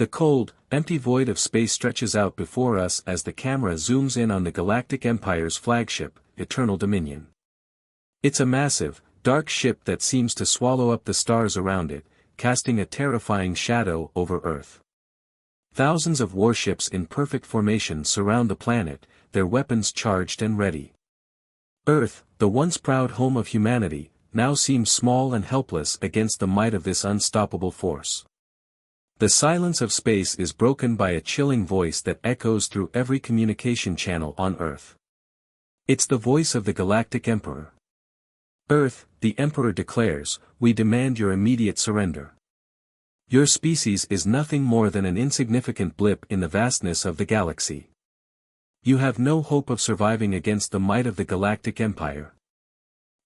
The cold, empty void of space stretches out before us as the camera zooms in on the Galactic Empire's flagship, Eternal Dominion. It's a massive, dark ship that seems to swallow up the stars around it, casting a terrifying shadow over Earth. Thousands of warships in perfect formation surround the planet, their weapons charged and ready. Earth, the once proud home of humanity, now seems small and helpless against the might of this unstoppable force. The silence of space is broken by a chilling voice that echoes through every communication channel on Earth. It's the voice of the Galactic Emperor. Earth, the Emperor declares, we demand your immediate surrender. Your species is nothing more than an insignificant blip in the vastness of the galaxy. You have no hope of surviving against the might of the Galactic Empire.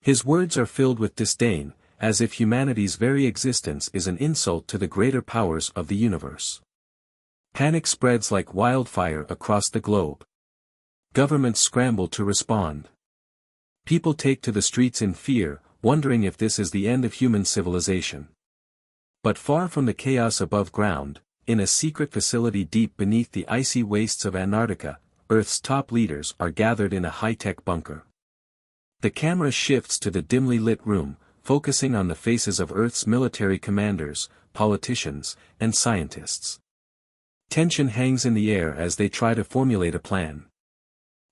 His words are filled with disdain, as if humanity's very existence is an insult to the greater powers of the universe. Panic spreads like wildfire across the globe. Governments scramble to respond. People take to the streets in fear, wondering if this is the end of human civilization. But far from the chaos above ground, in a secret facility deep beneath the icy wastes of Antarctica, Earth's top leaders are gathered in a high-tech bunker. The camera shifts to the dimly lit room, focusing on the faces of Earth's military commanders, politicians, and scientists. Tension hangs in the air as they try to formulate a plan.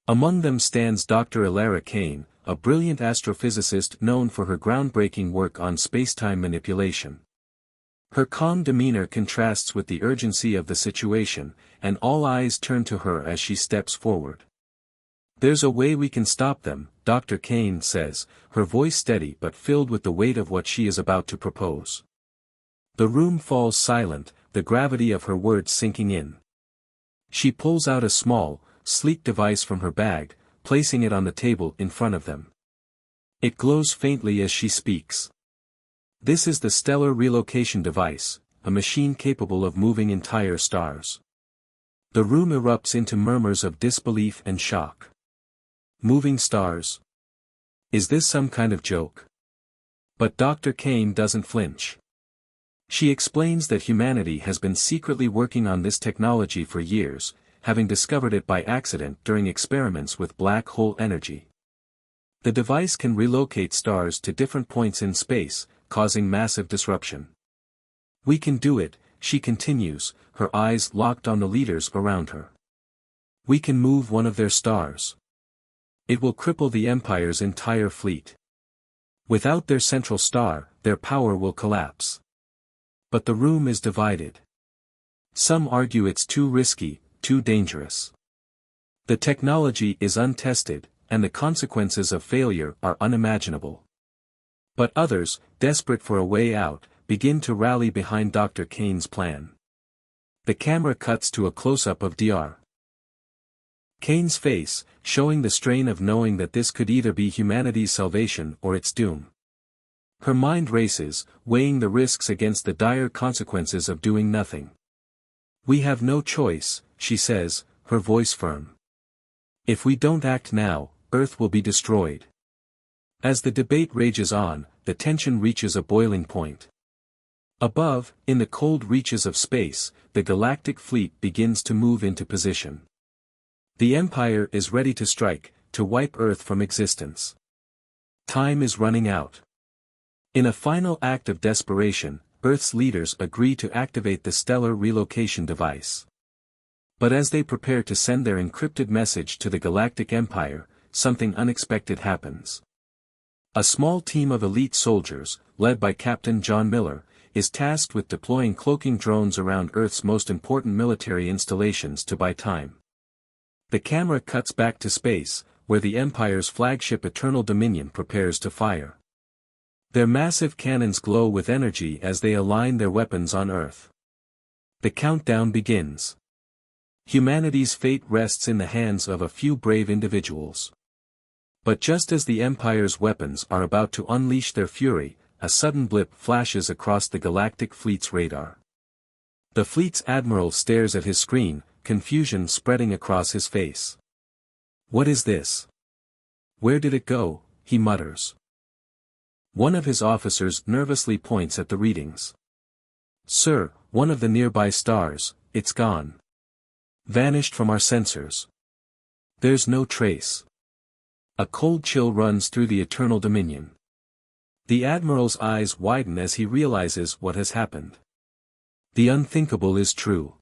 Among them stands Dr. Elara Kane, a brilliant astrophysicist known for her groundbreaking work on spacetime manipulation. Her calm demeanor contrasts with the urgency of the situation, and all eyes turn to her as she steps forward. There's a way we can stop them, Dr. Kane says, her voice steady but filled with the weight of what she is about to propose. The room falls silent, the gravity of her words sinking in. She pulls out a small, sleek device from her bag, placing it on the table in front of them. It glows faintly as she speaks. This is the Stellar Relocation Device, a machine capable of moving entire stars. The room erupts into murmurs of disbelief and shock. Moving stars? Is this some kind of joke? But Dr. Kane doesn't flinch. She explains that humanity has been secretly working on this technology for years, having discovered it by accident during experiments with black hole energy. The device can relocate stars to different points in space, causing massive disruption. We can do it, she continues, her eyes locked on the leaders around her. We can move one of their stars. It will cripple the Empire's entire fleet. Without their central star, their power will collapse. But the room is divided. Some argue it's too risky, too dangerous. The technology is untested, and the consequences of failure are unimaginable. But others, desperate for a way out, begin to rally behind Dr. Kane's plan. The camera cuts to a close-up of Dr. Kane's face, showing the strain of knowing that this could either be humanity's salvation or its doom. Her mind races, weighing the risks against the dire consequences of doing nothing. We have no choice, she says, her voice firm. If we don't act now, Earth will be destroyed. As the debate rages on, the tension reaches a boiling point. Above, in the cold reaches of space, the galactic fleet begins to move into position. The Empire is ready to strike, to wipe Earth from existence. Time is running out. In a final act of desperation, Earth's leaders agree to activate the Stellar Relocation Device. But as they prepare to send their encrypted message to the Galactic Empire, something unexpected happens. A small team of elite soldiers, led by Captain John Miller, is tasked with deploying cloaking drones around Earth's most important military installations to buy time. The camera cuts back to space, where the Empire's flagship Eternal Dominion prepares to fire. Their massive cannons glow with energy as they align their weapons on Earth. The countdown begins. Humanity's fate rests in the hands of a few brave individuals. But just as the Empire's weapons are about to unleash their fury, a sudden blip flashes across the galactic fleet's radar. The fleet's admiral stares at his screen, confusion spreading across his face. What is this? Where did it go? He mutters. One of his officers nervously points at the readings. Sir, one of the nearby stars, it's gone. Vanished from our sensors. There's no trace. A cold chill runs through the Eternal Dominion. The Admiral's eyes widen as he realizes what has happened. The unthinkable is true.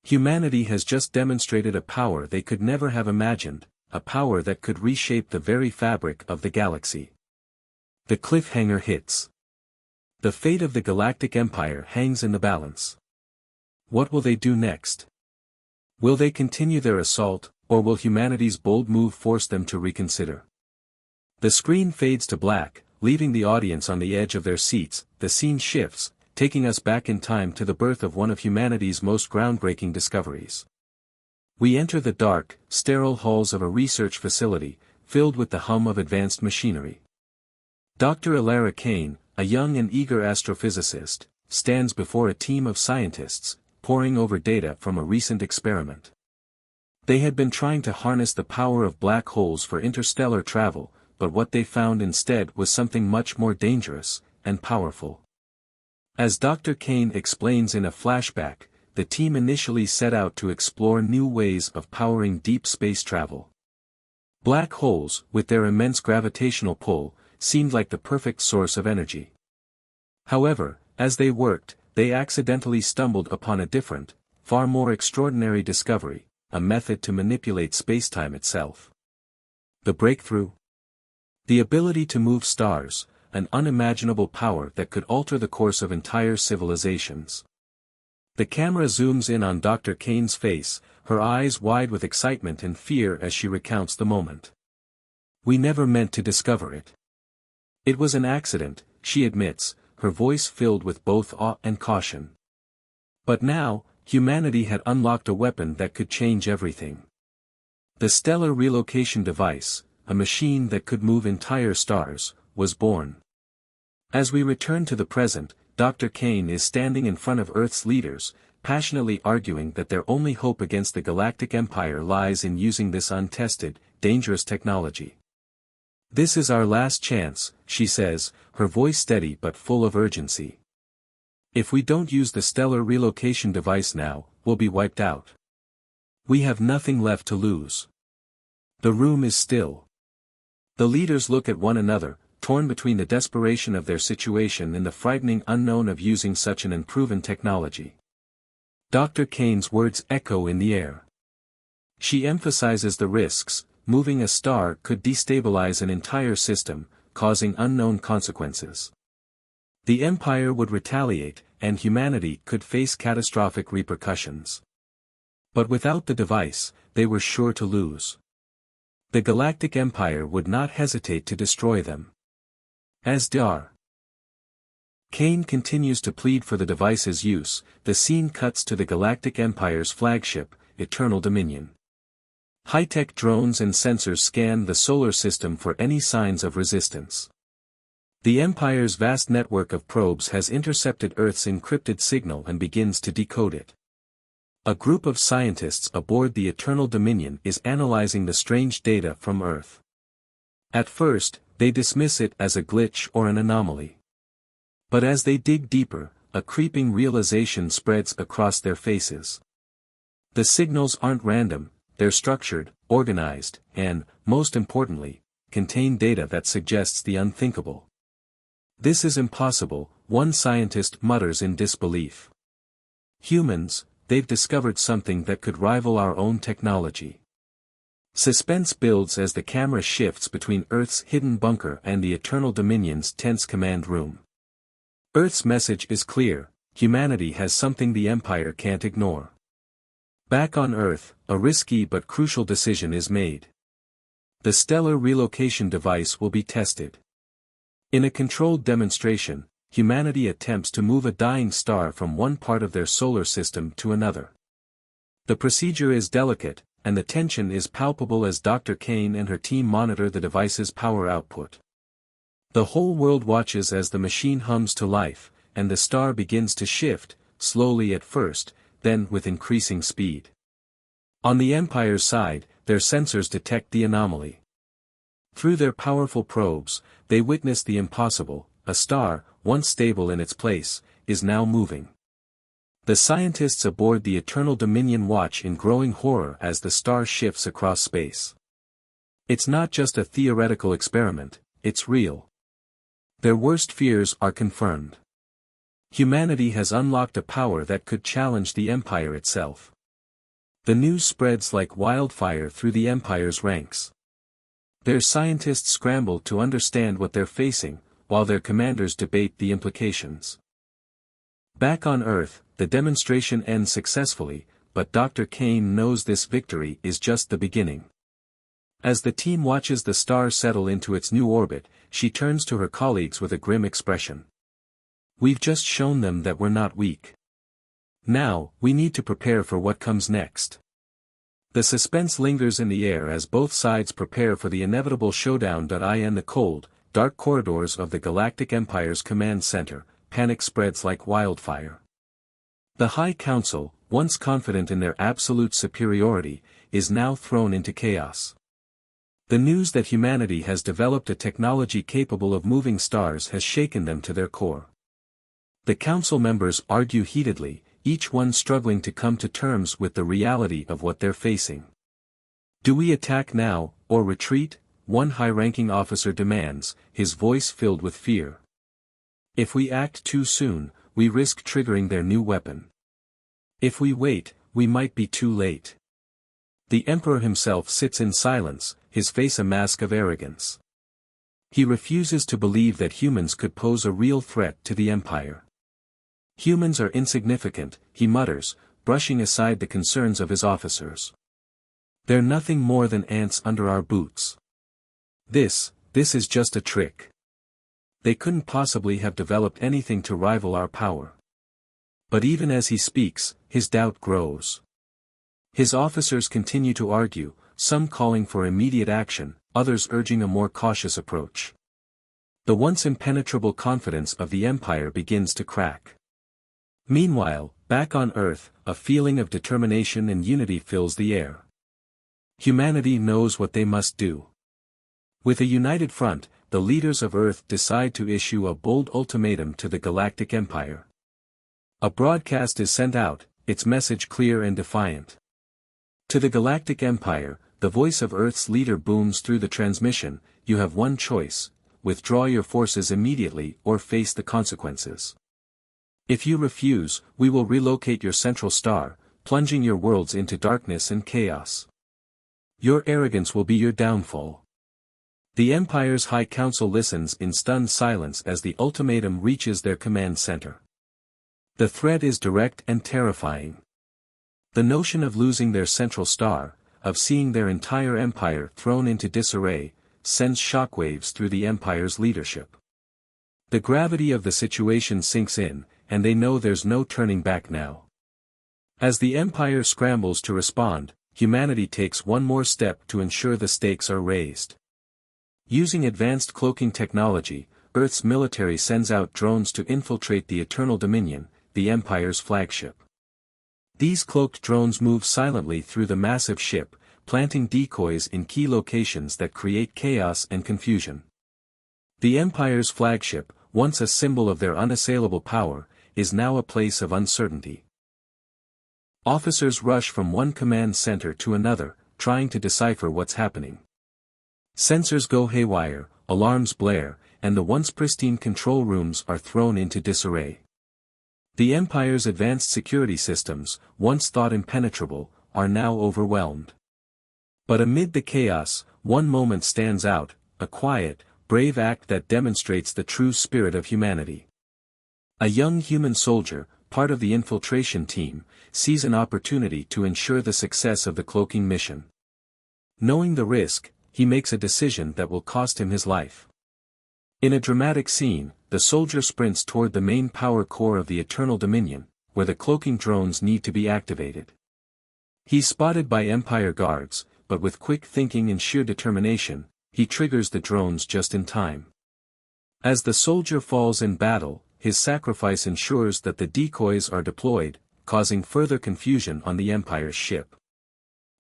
Humanity has just demonstrated a power they could never have imagined, a power that could reshape the very fabric of the galaxy. The cliffhanger hits. The fate of the Galactic Empire hangs in the balance. What will they do next? Will they continue their assault, or will humanity's bold move force them to reconsider? The screen fades to black, leaving the audience on the edge of their seats. The scene shifts, taking us back in time to the birth of one of humanity's most groundbreaking discoveries. We enter the dark, sterile halls of a research facility, filled with the hum of advanced machinery. Dr. Elara Kane, a young and eager astrophysicist, stands before a team of scientists, poring over data from a recent experiment. They had been trying to harness the power of black holes for interstellar travel, but what they found instead was something much more dangerous and powerful. As Dr. Kane explains in a flashback, the team initially set out to explore new ways of powering deep space travel. Black holes, with their immense gravitational pull, seemed like the perfect source of energy. However, as they worked, they accidentally stumbled upon a different, far more extraordinary discovery, a method to manipulate spacetime itself. The breakthrough? The ability to move stars, an unimaginable power that could alter the course of entire civilizations. The camera zooms in on Dr. Kane's face, her eyes wide with excitement and fear as she recounts the moment. We never meant to discover it. It was an accident, she admits, her voice filled with both awe and caution. But now, humanity had unlocked a weapon that could change everything. The stellar relocation device, a machine that could move entire stars, was born. As we return to the present, Dr. Kane is standing in front of Earth's leaders, passionately arguing that their only hope against the Galactic Empire lies in using this untested, dangerous technology. This is our last chance, she says, her voice steady but full of urgency. If we don't use the stellar relocation device now, we'll be wiped out. We have nothing left to lose. The room is still. The leaders look at one another, torn between the desperation of their situation and the frightening unknown of using such an unproven technology. Dr. Kane's words echo in the air. She emphasizes the risks. Moving a star could destabilize an entire system, causing unknown consequences. The Empire would retaliate, and humanity could face catastrophic repercussions. But without the device, they were sure to lose. The Galactic Empire would not hesitate to destroy them. As Dr. Kane continues to plead for the device's use, the scene cuts to the Galactic Empire's flagship, Eternal Dominion. High-tech drones and sensors scan the solar system for any signs of resistance. The Empire's vast network of probes has intercepted Earth's encrypted signal and begins to decode it. A group of scientists aboard the Eternal Dominion is analyzing the strange data from Earth. At first, they dismiss it as a glitch or an anomaly. But as they dig deeper, a creeping realization spreads across their faces. The signals aren't random. They're structured, organized, and, most importantly, contain data that suggests the unthinkable. This is impossible, one scientist mutters in disbelief. Humans, they've discovered something that could rival our own technology. Suspense builds as the camera shifts between Earth's hidden bunker and the Eternal Dominion's tense command room. Earth's message is clear: humanity has something the Empire can't ignore. Back on Earth, a risky but crucial decision is made. The stellar relocation device will be tested. In a controlled demonstration, humanity attempts to move a dying star from one part of their solar system to another. The procedure is delicate, and the tension is palpable as Dr. Kane and her team monitor the device's power output. The whole world watches as the machine hums to life, and the star begins to shift, slowly at first, then with increasing speed. On the Empire's side, their sensors detect the anomaly. Through their powerful probes, they witness the impossible: a star, once stable in its place, is now moving. The scientists aboard the Eternal Dominion watch in growing horror as the star shifts across space. It's not just a theoretical experiment, it's real. Their worst fears are confirmed. Humanity has unlocked a power that could challenge the Empire itself. The news spreads like wildfire through the Empire's ranks. Their scientists scramble to understand what they're facing, while their commanders debate the implications. Back on Earth, the demonstration ends successfully, but Dr. Kane knows this victory is just the beginning. As the team watches the star settle into its new orbit, she turns to her colleagues with a grim expression. We've just shown them that we're not weak. Now, we need to prepare for what comes next. The suspense lingers in the air as both sides prepare for the inevitable showdown. In the cold, dark corridors of the Galactic Empire's command center, panic spreads like wildfire. The High Council, once confident in their absolute superiority, is now thrown into chaos. The news that humanity has developed a technology capable of moving stars has shaken them to their core. The council members argue heatedly, each one struggling to come to terms with the reality of what they're facing. Do we attack now, or retreat? One high-ranking officer demands, his voice filled with fear. If we act too soon, we risk triggering their new weapon. If we wait, we might be too late. The Emperor himself sits in silence, his face a mask of arrogance. He refuses to believe that humans could pose a real threat to the Empire. Humans are insignificant, he mutters, brushing aside the concerns of his officers. They're nothing more than ants under our boots. This is just a trick. They couldn't possibly have developed anything to rival our power. But even as he speaks, his doubt grows. His officers continue to argue, some calling for immediate action, others urging a more cautious approach. The once impenetrable confidence of the Empire begins to crack. Meanwhile, back on Earth, a feeling of determination and unity fills the air. Humanity knows what they must do. With a united front, the leaders of Earth decide to issue a bold ultimatum to the Galactic Empire. A broadcast is sent out, its message clear and defiant. To the Galactic Empire, the voice of Earth's leader booms through the transmission, you have one choice, withdraw your forces immediately or face the consequences. If you refuse, we will relocate your central star, plunging your worlds into darkness and chaos. Your arrogance will be your downfall. The Empire's High Council listens in stunned silence as the ultimatum reaches their command center. The threat is direct and terrifying. The notion of losing their central star, of seeing their entire empire thrown into disarray, sends shockwaves through the Empire's leadership. The gravity of the situation sinks in, and they know there's no turning back now. As the Empire scrambles to respond, humanity takes one more step to ensure the stakes are raised. Using advanced cloaking technology, Earth's military sends out drones to infiltrate the Eternal Dominion, the Empire's flagship. These cloaked drones move silently through the massive ship, planting decoys in key locations that create chaos and confusion. The Empire's flagship, once a symbol of their unassailable power, is now a place of uncertainty. Officers rush from one command center to another, trying to decipher what's happening. Sensors go haywire, alarms blare, and the once pristine control rooms are thrown into disarray. The Empire's advanced security systems, once thought impenetrable, are now overwhelmed. But amid the chaos, one moment stands out, a quiet, brave act that demonstrates the true spirit of humanity. A young human soldier, part of the infiltration team, sees an opportunity to ensure the success of the cloaking mission. Knowing the risk, he makes a decision that will cost him his life. In a dramatic scene, the soldier sprints toward the main power core of the Eternal Dominion, where the cloaking drones need to be activated. He's spotted by Empire guards, but with quick thinking and sheer determination, he triggers the drones just in time. As the soldier falls in battle, his sacrifice ensures that the decoys are deployed, causing further confusion on the Empire's ship.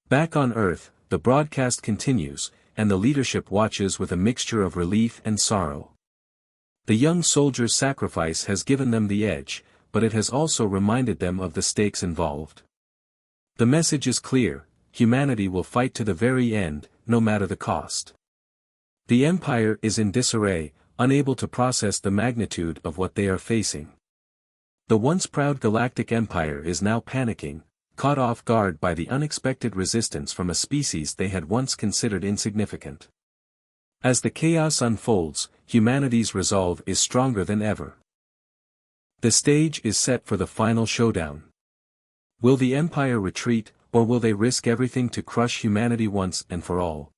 Back on Earth, the broadcast continues, and the leadership watches with a mixture of relief and sorrow. The young soldier's sacrifice has given them the edge, but it has also reminded them of the stakes involved. The message is clear: humanity will fight to the very end, no matter the cost. The Empire is in disarray, unable to process the magnitude of what they are facing. The once proud Galactic Empire is now panicking, caught off guard by the unexpected resistance from a species they had once considered insignificant. As the chaos unfolds, humanity's resolve is stronger than ever. The stage is set for the final showdown. Will the Empire retreat, or will they risk everything to crush humanity once and for all?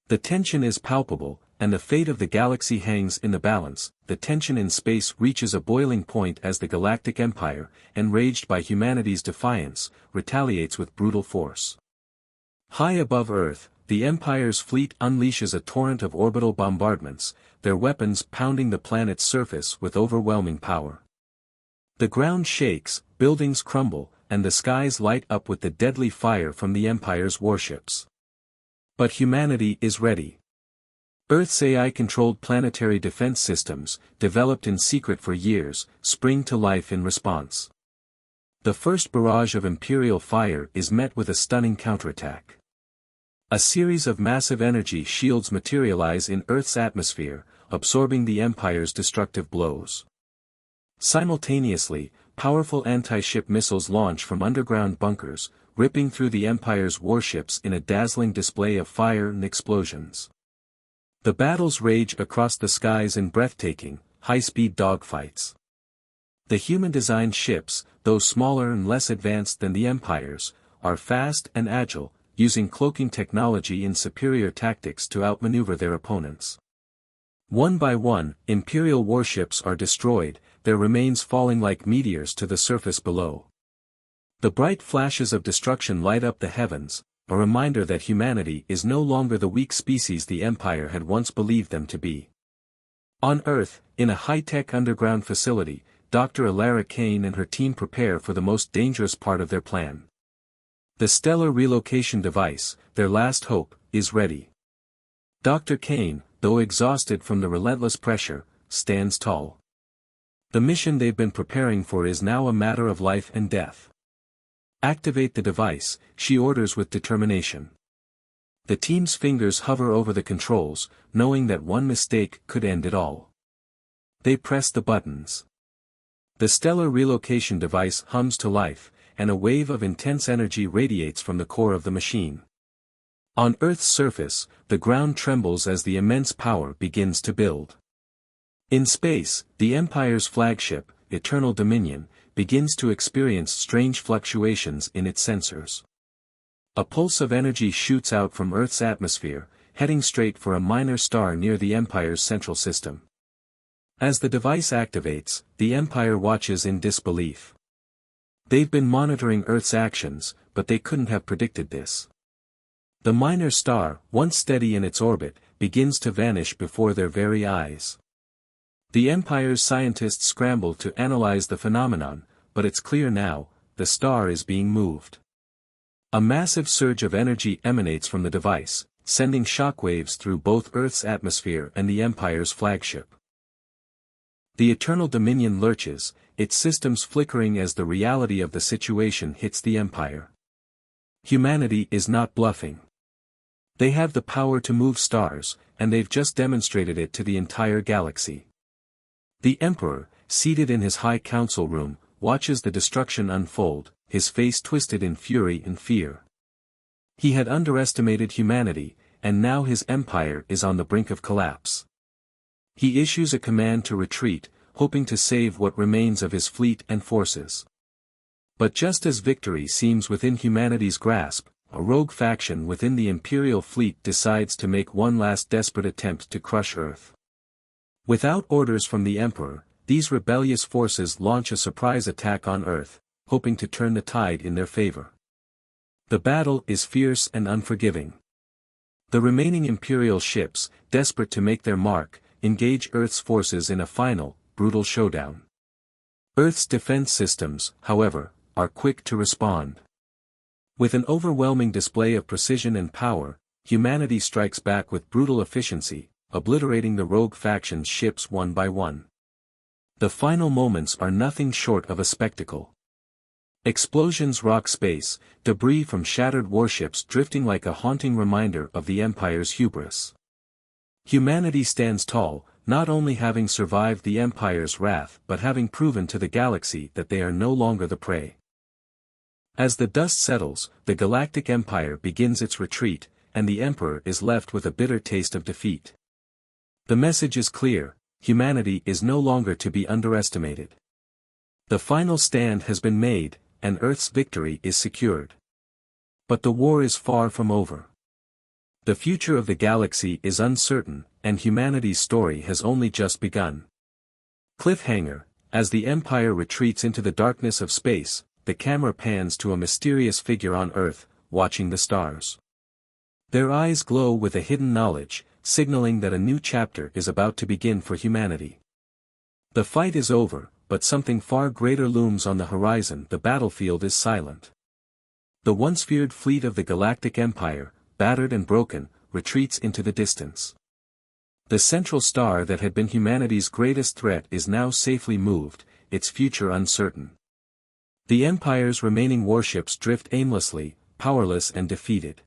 The tension is palpable, and the fate of the galaxy hangs in the balance. The tension in space reaches a boiling point as the Galactic Empire, enraged by humanity's defiance, retaliates with brutal force. High above Earth, the Empire's fleet unleashes a torrent of orbital bombardments, their weapons pounding the planet's surface with overwhelming power. The ground shakes, buildings crumble, and the skies light up with the deadly fire from the Empire's warships. But humanity is ready. Earth's AI-controlled planetary defense systems, developed in secret for years, spring to life in response. The first barrage of Imperial fire is met with a stunning counterattack. A series of massive energy shields materialize in Earth's atmosphere, absorbing the Empire's destructive blows. Simultaneously, powerful anti-ship missiles launch from underground bunkers, ripping through the Empire's warships in a dazzling display of fire and explosions. The battles rage across the skies in breathtaking, high-speed dogfights. The human-designed ships, though smaller and less advanced than the Empire's, are fast and agile, using cloaking technology and superior tactics to outmaneuver their opponents. One by one, Imperial warships are destroyed, their remains falling like meteors to the surface below. The bright flashes of destruction light up the heavens, a reminder that humanity is no longer the weak species the Empire had once believed them to be. On Earth, in a high-tech underground facility, Dr. Alara Kane and her team prepare for the most dangerous part of their plan. The stellar relocation device, their last hope, is ready. Dr. Kane, though exhausted from the relentless pressure, stands tall. The mission they've been preparing for is now a matter of life and death. Activate the device, she orders with determination. The team's fingers hover over the controls, knowing that one mistake could end it all. They press the buttons. The stellar relocation device hums to life, and a wave of intense energy radiates from the core of the machine. On Earth's surface, the ground trembles as the immense power begins to build. In space, the Empire's flagship, Eternal Dominion, begins to experience strange fluctuations in its sensors. A pulse of energy shoots out from Earth's atmosphere, heading straight for a minor star near the Empire's central system. As the device activates, the Empire watches in disbelief. They've been monitoring Earth's actions, but they couldn't have predicted this. The minor star, once steady in its orbit, begins to vanish before their very eyes. The Empire's scientists scramble to analyze the phenomenon, but it's clear now, the star is being moved. A massive surge of energy emanates from the device, sending shockwaves through both Earth's atmosphere and the Empire's flagship. The Eternal Dominion lurches, its systems flickering as the reality of the situation hits the Empire. Humanity is not bluffing. They have the power to move stars, and they've just demonstrated it to the entire galaxy. The Emperor, seated in his high council room, watches the destruction unfold, his face twisted in fury and fear. He had underestimated humanity, and now his empire is on the brink of collapse. He issues a command to retreat, hoping to save what remains of his fleet and forces. But just as victory seems within humanity's grasp, a rogue faction within the Imperial fleet decides to make one last desperate attempt to crush Earth. Without orders from the Emperor, these rebellious forces launch a surprise attack on Earth, hoping to turn the tide in their favor. The battle is fierce and unforgiving. The remaining Imperial ships, desperate to make their mark, engage Earth's forces in a final, brutal showdown. Earth's defense systems, however, are quick to respond. With an overwhelming display of precision and power, humanity strikes back with brutal efficiency, obliterating the rogue faction's ships one by one. The final moments are nothing short of a spectacle. Explosions rock space, debris from shattered warships drifting like a haunting reminder of the Empire's hubris. Humanity stands tall, not only having survived the Empire's wrath but having proven to the galaxy that they are no longer the prey. As the dust settles, the Galactic Empire begins its retreat, and the Emperor is left with a bitter taste of defeat. The message is clear: humanity is no longer to be underestimated. The final stand has been made, and Earth's victory is secured. But the war is far from over. The future of the galaxy is uncertain, and humanity's story has only just begun. Cliffhanger: as the Empire retreats into the darkness of space, the camera pans to a mysterious figure on Earth, watching the stars. Their eyes glow with a hidden knowledge, signaling that a new chapter is about to begin for humanity. The fight is over, but something far greater looms on the horizon. The battlefield is silent. The once feared fleet of the Galactic Empire, battered and broken, retreats into the distance. The central star that had been humanity's greatest threat is now safely moved, its future uncertain. The Empire's remaining warships drift aimlessly, powerless and defeated.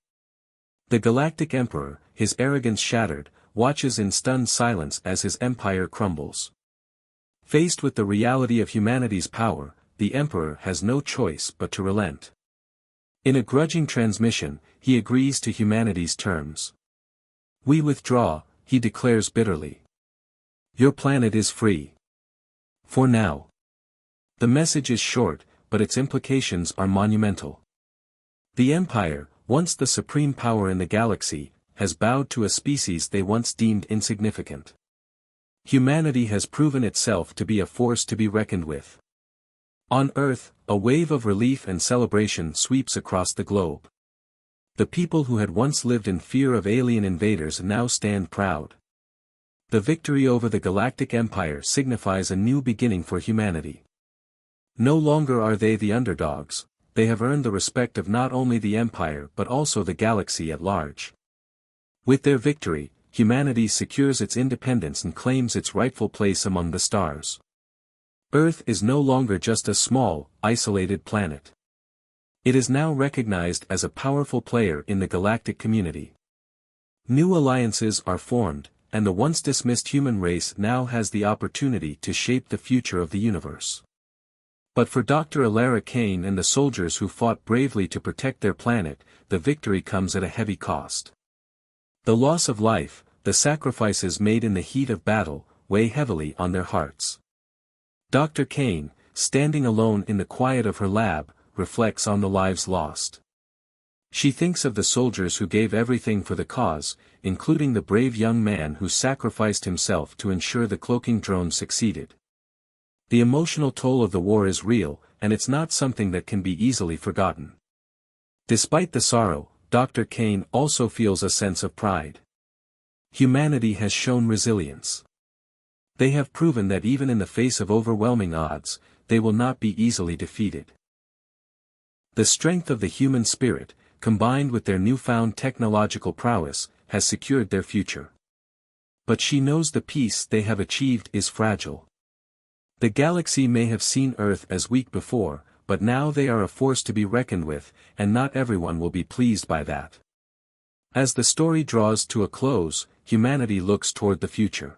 The Galactic Emperor, his arrogance shattered, watches in stunned silence as his empire crumbles. Faced with the reality of humanity's power, the Emperor has no choice but to relent. In a grudging transmission, he agrees to humanity's terms. "We withdraw," he declares bitterly. "Your planet is free. For now." The message is short, but its implications are monumental. The Empire, once the supreme power in the galaxy, has bowed to a species they once deemed insignificant. Humanity has proven itself to be a force to be reckoned with. On Earth, a wave of relief and celebration sweeps across the globe. The people who had once lived in fear of alien invaders now stand proud. The victory over the Galactic Empire signifies a new beginning for humanity. No longer are they the underdogs, they have earned the respect of not only the Empire but also the galaxy at large. With their victory, humanity secures its independence and claims its rightful place among the stars. Earth is no longer just a small, isolated planet. It is now recognized as a powerful player in the galactic community. New alliances are formed, and the once dismissed human race now has the opportunity to shape the future of the universe. But for Dr. Alara Kane and the soldiers who fought bravely to protect their planet, the victory comes at a heavy cost. The loss of life, the sacrifices made in the heat of battle, weigh heavily on their hearts. Dr. Kane, standing alone in the quiet of her lab, reflects on the lives lost. She thinks of the soldiers who gave everything for the cause, including the brave young man who sacrificed himself to ensure the cloaking drone succeeded. The emotional toll of the war is real, and it's not something that can be easily forgotten. Despite the sorrow, Dr. Kane also feels a sense of pride. Humanity has shown resilience. They have proven that even in the face of overwhelming odds, they will not be easily defeated. The strength of the human spirit, combined with their newfound technological prowess, has secured their future. But she knows the peace they have achieved is fragile. The galaxy may have seen Earth as weak before, but now they are a force to be reckoned with, and not everyone will be pleased by that. As the story draws to a close, humanity looks toward the future.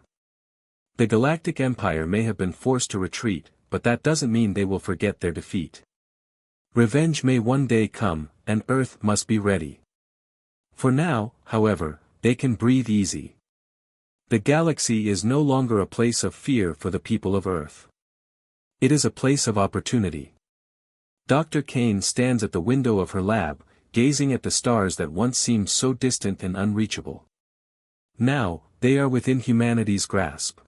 The Galactic Empire may have been forced to retreat, but that doesn't mean they will forget their defeat. Revenge may one day come, and Earth must be ready. For now, however, they can breathe easy. The galaxy is no longer a place of fear for the people of Earth. It is a place of opportunity. Dr. Kane stands at the window of her lab, gazing at the stars that once seemed so distant and unreachable. Now, they are within humanity's grasp.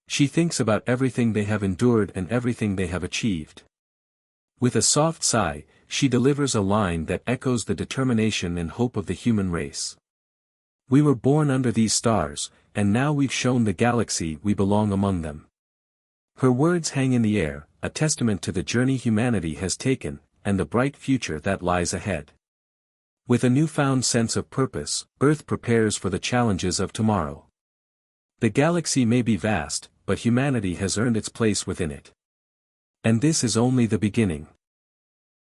She thinks about everything they have endured and everything they have achieved. With a soft sigh, she delivers a line that echoes the determination and hope of the human race. "We were born under these stars, and now we've shown the galaxy we belong among them." Her words hang in the air, a testament to the journey humanity has taken, and the bright future that lies ahead. With a newfound sense of purpose, Earth prepares for the challenges of tomorrow. The galaxy may be vast, but humanity has earned its place within it. And this is only the beginning.